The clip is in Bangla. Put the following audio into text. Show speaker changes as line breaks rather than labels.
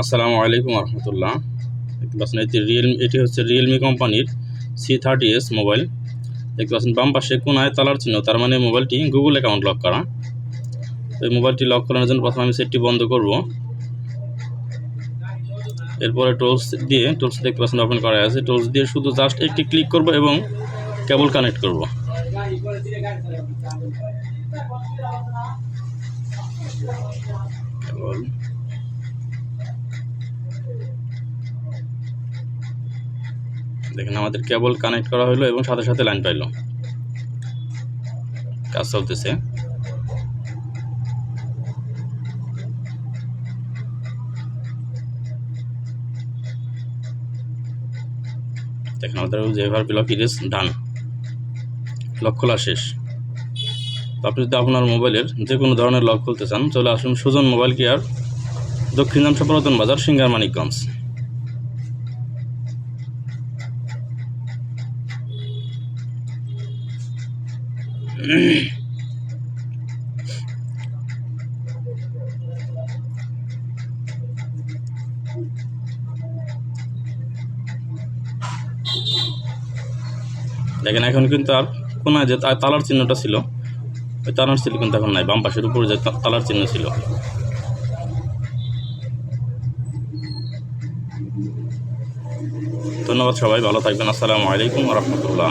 আসসালামু আলাইকুম রহমতুল্লাহ। দেখতে পাচ্ছেন এটি হচ্ছে রিয়েলমি কোম্পানির C30s মোবাইল। দেখতে পাচ্ছেন বাম পাশে কোনায় তালার চিহ্ন, তার মানে মোবাইলটি গুগল অ্যাকাউন্ট লক করা। তো এই মোবাইলটি লক করানোর জন্য প্রথমে আমি সেটটি বন্ধ করব। এরপরে টুলস দেখতে পাচ্ছেন ওপেন করা আছে। টুলস দিয়ে শুধু জাস্ট একটি ক্লিক করব এবং কেবল কানেক্ট করব। দেখেন আমাদের কেবল কানেক্ট করা হলো এবং সাথে সাথে লাইন পাইল। কাজ চলতেছে। দেখেন আমাদের যে এভারপি লক ইজ ডান, লক খোলা শেষ। তো আপনি যদি আপনার মোবাইলের যে কোনো ধরনের লক খুলতে চান, চলে আসুন সুজন মোবাইল কেয়ার, দক্ষিণ নামসা পুরাতন বাজার, সিঙ্গার মানিকগঞ্জ। দেখেন এখন কিন্তু আর কোনায় যে তালার চিহ্নটা ছিল, ওই তালার চিহ্ন কিন্তু এখন নাই। বাম পাশের উপরে যে তালার চিহ্ন ছিল। ধন্যবাদ সবাই, ভালো থাকবেন। আসসালামু আলাইকুম রহমতুল্লাহ।